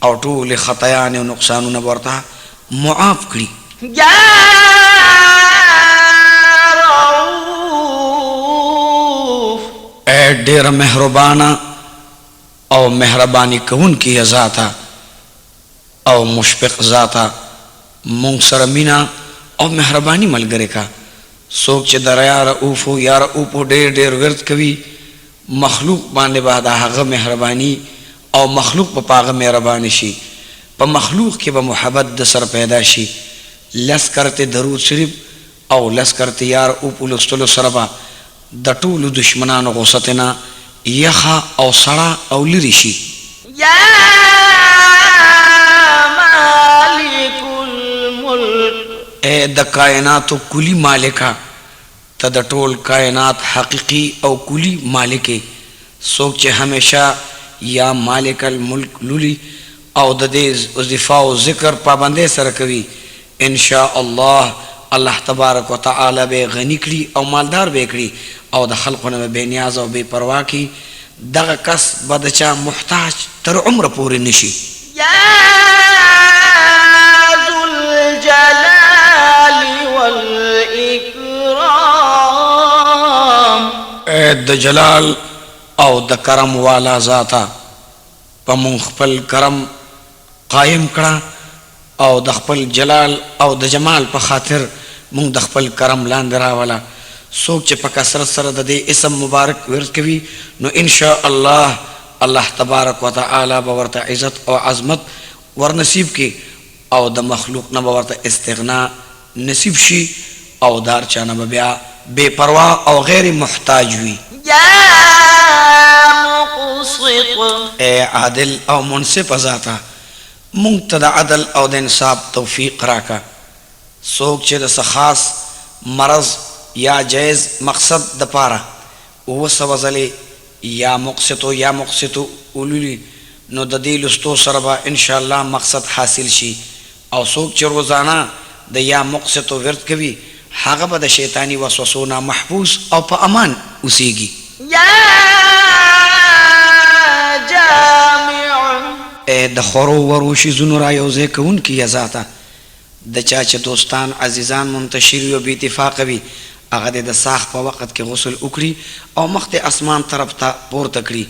S2: او ټول خطایان او نقصانونه ورته معاف کړي.
S1: یا رؤوف
S2: اے ډیر مهربانا او مهرباني کوونکی ذاته او مشفق ذاته مونږ سره مینا او مهرباني ملګری کا. څوک چې دریا رؤوف یا رؤوف ډیر ورت کوي مخلوق باندې بعد هغه مهرباني او مخلوق په پاغه مهرباني شي. په مخلوق کې به محبت د سر پیدا شي. لس کرتے درود شریف او لس کرتے یا رؤوف لستلو سره به د ټولو دشمنانو غوستنا یخا او سړه او لری شي.
S1: یا مالک الملک
S2: اے د کائناتو کلی مالکا ته د ټول کائنات حقیقی او کلی مالک. څوک چې همیشه یا مالک الملک لولي او د دې وظیفه او ذکر پابندۍ سره کوي ان شاء الله الله تبارک وتعالى به غنی کړي او مالدار به کړي او د خلقونه به نیاز او بے پروا کی. دغه کس بدچا محتاج تر عمر پورې نشي.
S1: یا ذو الجلال والاکرام
S2: اے د جلال او د کرم والا ذاته په مونږ خپل کرم قائم کړه او د خپل جلال او د جمال په خاطر مونږ د خپل کرم لاندې راولا. څوک چې په کثرت سره د دې اسم مبارک ورد کوي نو ان شاء الله الله تبارک وتعالى به ورته عزت او عظمت ورنصیب کی او د مخلوق نه به ورته استغنا نصیب شي او دار چانه به بیا بے پروا او غیر محتاج وي.
S1: یا مقسط
S2: اے عادل او منصف ذاته مونږ ته د عدل او د انصاف توفیق راکا. څوک چې د خاص مرض یا جایز مقصد د پاره وسوځلې یا مقصد اولولي نو د دې لستو سره به ان شاء الله مقصد حاصل شي. او څوک چې روزانه د یا مقصد ورت کوي هغه به د شیطانی وسوسو نه محفوظ او په امان اوسېږي.
S1: یا جامع
S2: اے د خورو وروشي زونو را یوځای کوونکي ذاته د چا چې دوستان عزیزان منتشر وي او بې اتفاقه وي هغه د ساخ په وخت کې غسل وکړي او مخ ته اسمان طرف ته پورته کړي.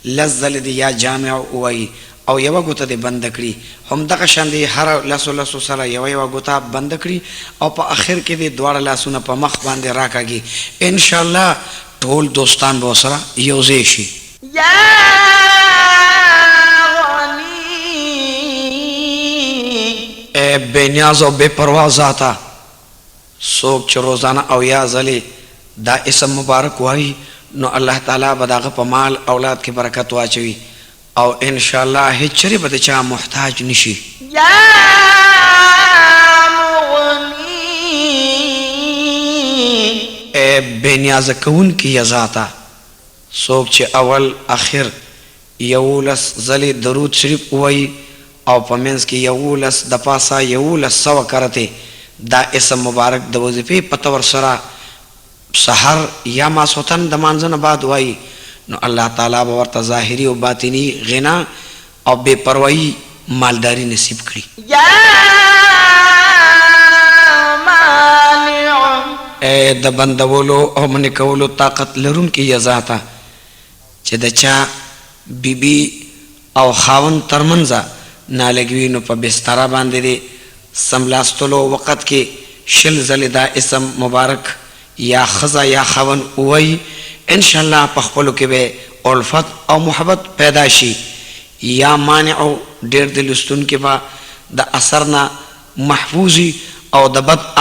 S2: لزل دی یا جامع وایي او یو ګوته دې بند کړي. هم دغه شان دی هر لاسو سره یو ګوته بند کړي او په اخر کې دې دواړه لاسونه په مخ باندې راکاږي. ان شاء الله ټول دوستان به سره یوځای شي.
S1: یا
S2: اے بے نیاز او بے پروا ذاته څوک چې روزانه او یا ځلې دا اسم مبارک وایي نو الله تعالی به دغه په مال اولاد کې برکت واچوي او ان شاء الله هیڅ چره به چا محتاج نشي.
S1: یا مغنی
S2: اے بے نیاز کون کی یزاتا څوک چې اول اخر یولس ځلې درود شریف وایي او په منځ کې یولس د پاسه 1100 کرته دا اسم مبارک د وظیفې په تور سره سحر یا ماسوتن د مانځنه بعد وایي نو الله تعالی به ورته ظاهري او باطنی غنا او بے پروايي مالداری نصیب کړي.
S1: یا مانع
S2: اے د بندولو او من کولو طاقت لرونکي یزاتا چې د چا بیبي او خاون ترمنځ نالګوي نو په بستر باندې دي سملاستلو وخت کې شل زل دا اسم مبارک یا خزا یا خاون وای ان شاء الله په خپلو کې به الفت او محبت پیدا شي. یا مانع ډېر د لستون کې با د اثر نه محفوظي او د بد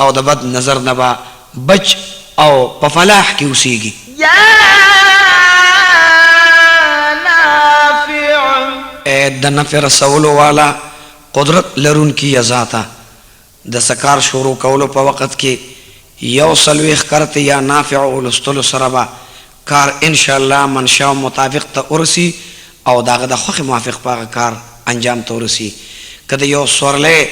S2: او د بد نظر نه با بچ او په فلاح کې اوسېږي.
S1: یا نافع
S2: د نفع رسولو والا قدرت لرونکي ذاته د سکار شروع کولو په وخت کې یو سلويخ کرته یا نافع ولستلو سره به کار ان شاء الله منشا مطابق ته ورسي او داغه د خوخه موافق پاغه کار انجام ته ورسي. کله یو سورله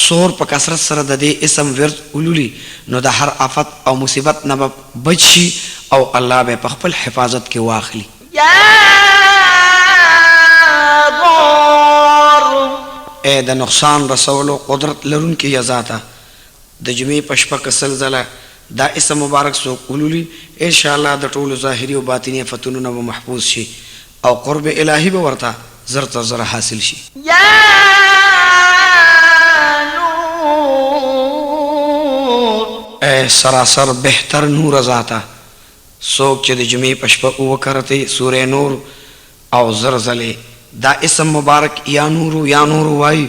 S2: سور په کثرت سره د دې اسم ورد ولولي نو د هر آفت او مصیبت نه بچي او الله به په خپل حفاظت کې واخلي.
S1: یا ضار
S2: اے د نقصان رسولو قدرت لرونکي ذاته د جمعې په شپه کې سلزله دا اسم مبارک سو ولولي ان شاء الله د ټولو ظاهري او باطني فتونو نه محفوظ شي او قرب الهي به ورته زر تر زر حاصل شي.
S1: یا نور
S2: اے سراسر بهتر نور ذاته څوک چې د جمعې په شپه وکړته سورې نور او زلزلې دا اسم مبارک یا نور وای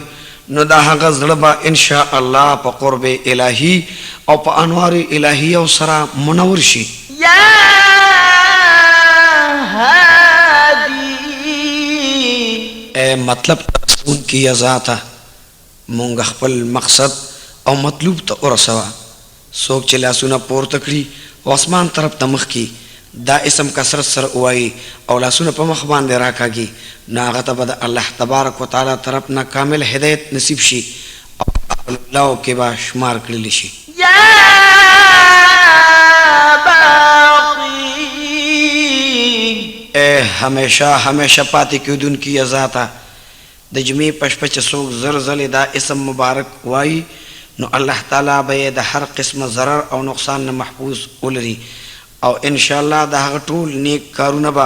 S2: نو دا هغه زړه به ان شاء الله په قرب الهي او په انوار الهي او سره منور شي.
S1: یا هادي
S2: اے مطلب اون کی ذاته مونږ خپل مقصد او مطلوب ته ورسوا. څوک چې لاسونه پورته کړي او اسمان طرف ته مخ کی دا اسم کثرت سره وایي او لاسونه په مخ باندې راکاږي نو هغه ته به د الله تبارک وتعالی طرف نه کامل هدایت نصیب شي او الله کې به شمار کړل شي.
S1: یا باقی
S2: اے همیشه پاتې کېدونکي ذاته د جمعې په شپه چې څوک زر ځلې دا اسم مبارک وایي نو الله تعالی به د هر قسم ضرر او نقصان نه محفوظ ولري او ان شاء الله دا هغه ټول نیک کارونه به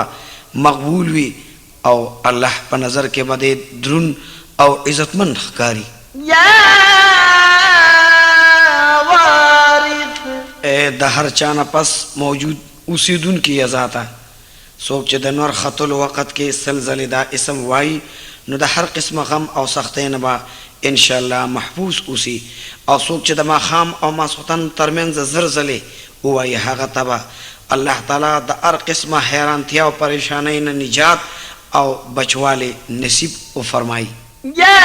S2: مقبول وي او الله په نظر کې به درون او عزتمن ښکاري.
S1: یا وارث
S2: د هر چا نه پس موجود اوسیدونکي ذاته څوک چې د نور خطلو وخت کې سلزلې دا اسم وایي نو د هر قسم غم او سختۍ نه به ان شاء الله محفوظ اوسي او څوک چې د ماښام او ماسخوتن ترمنځ زر ځلې وایي هغه ته به الله تعالی د هر قسمه حیرانتیا او پریشانۍ نه نجات او بچوالی نصیب وفرمایي.
S1: یا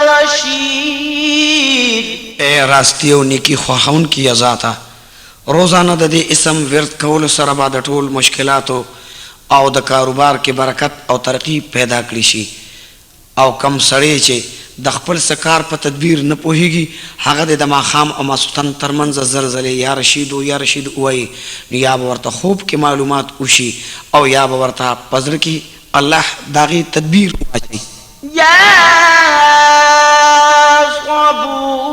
S1: رشید
S2: اے راستی او نیکی خواهونکي ذاته روزانه د دې اسم ورد کولو سره به د ټول مشکلاتو او د کاروبار کې برکت او ترقی پیدا کړي شي او کم سړی چې د خپل سکار په تدبیر نه پوهیږي هغه د ماښام او ماسخوتن ترمنځ زلزلې یا رشید وایي نو یا به ورته خوب کې معلومات وشي او یا به ورته په زړه کې الله د هغې تدبیر واچوي.
S1: یا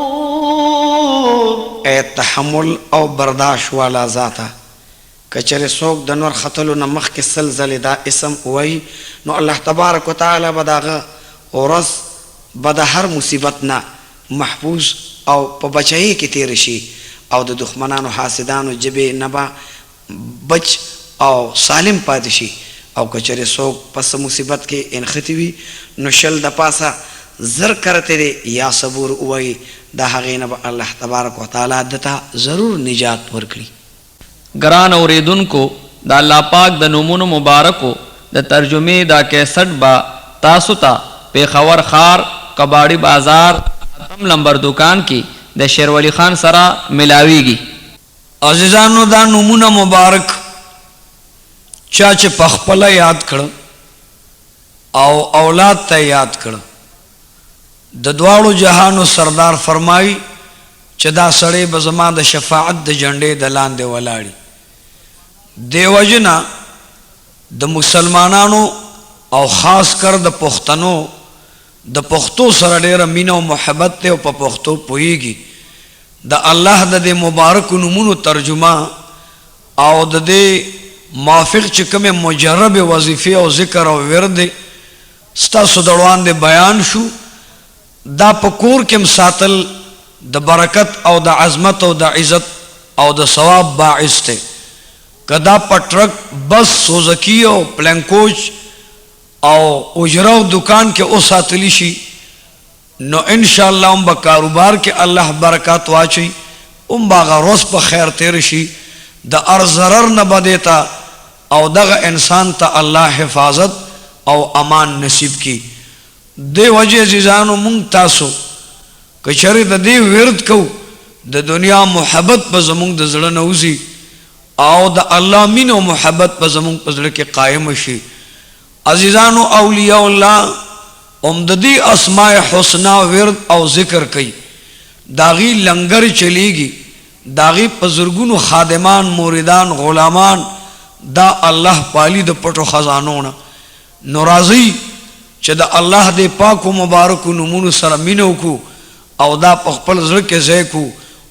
S1: صبور
S2: اے تحمل او برداشت والا ذاته که چېرې څوک د نور ختلو نه مخکې سلزلې دا اسم وایي نو الله تبارک وتعالی به د هغه ورځ به د هر مصیبت نه محفوظ او په بچایي کې تیر شي او د دښمنانو حاسدانو جبې نه به بچ او سالم پاتې شي او که چېرې څوک پس مصیبت کې انختی وي نو شل د پاسه زر کرته دی یا صبور وایي د هغې نه به الله تبارک وتعالی دته ضرور نجات ورکړي.
S3: ګران اوریدونکو د الله پاک د نومونو مبارکو د ترجمې دا کیسټ با تاسو ته پیښور ښار کباړي بازار 8 نمبر دکان کې د شیرولی خان سره ملاویږي.
S2: عزیزانو دا نمونه مبارک چا چې پخپله یاد کړ او اولاد ته یاد کړ د دواړو جهانو سردار فرمای چې دا سړی به زما د شفاعت د جنډې د لاندې ولاړي. دیو جنا د مسلمانانو او خاص کر د پښتنو د پښتو سره ډېره مینه او محبت ته او په پښتو پوهیږي. د الله د دې مبارک نومونو ترجمه او د دې موافق چې کومه مجرب وظیفه او ذکر او ورد ستاسو د وړاندې بیان شو دا په کور کې مساتل د برکت او د عظمت او د عزت او د ثواب باعث ته کدا پټرک بس سوزکی او پلنکوچ او اجراو دکان کې او ساتلی شي نو ان شاء الله هم په کاروبار کې الله برکات واچي هم باغ روز په خیر تیر شي د ارزرر نه بدیتا او دغه انسان ته الله حفاظت او امان نصیب کی. دی وجه عزیزانو مونږ تاسو کچری د دې ورد کو د دنیا محبت په زمونږ د زړه نوزي او د الله مين او محبت په زمونږ په زړه کې قائم شي. عزیزانو اولیاء الله اومددی اسماء حسنا ورد او ذکر کوي داغي لنگر چلیږي داغي بزرګونو خادمان موریدان غلامان دا الله پالی د پټو خزانونه ناراضي چې د الله د پاک او مبارک نومونو سره مينو کو او دا په خپل ځل کې ځای کو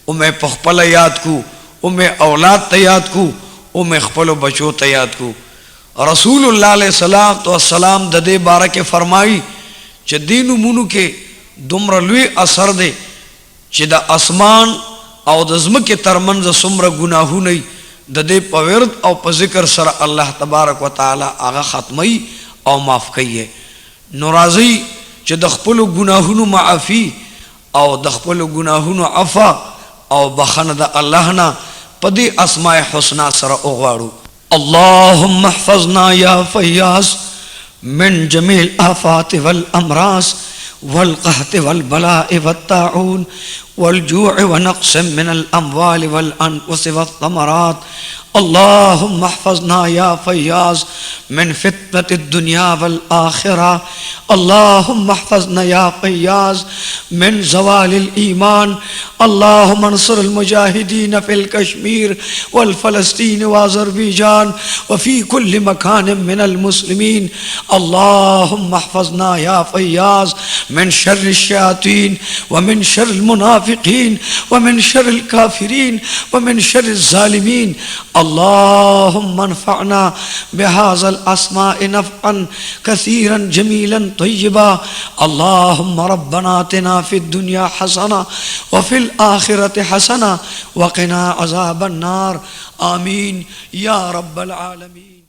S2: او مې په خپل یاد کو او مې اولاد ته یاد کو او مې خپل بچو ته یاد کو. رسول الله علیه الصلاۃ والسلام د دې باره کې فرمایي چې دین نومونو کې دومره لوی اثر دی چې د اسمان او د زمکه ترمنځ څومره ګناهونه د دې په ورد او په ذکر سره الله تبارک وتعالى هغه ختمي او معاف کوي. ناراضي چې د خپل ګناهونو معافي او د خپل ګناهونو عفا او بخنه د الله نه په دې اسماء حسنا سره وغواړو. اللهم احفظنا يا فياض من جميع الآفات والأمراض والقحط والبلاء والطاعون والجوع ونقص من الأموال والأنفس والثمرات. اللهم احفظنا يا فياض من فتنة الدنيا والآخرة. اللهم احفظنا يا فياض من زوال الإيمان. اللهم انصر المجاهدين في الكشمير والفلسطين وأذربيجان وفي كل مكان من المسلمين. اللهم احفظنا يا فياض من شر الشياطين ومن شر المنافقين ومن شر الكافرين ومن شر الظالمين. اللهم انفعنا بهذا الأسماء نفعا كثيرا جميلا طيبا. اللهم ربنا آتنا في الدنيا حسنة وفي الآخرة حسنة وقنا عذاب النار. آمين يا رب العالمين.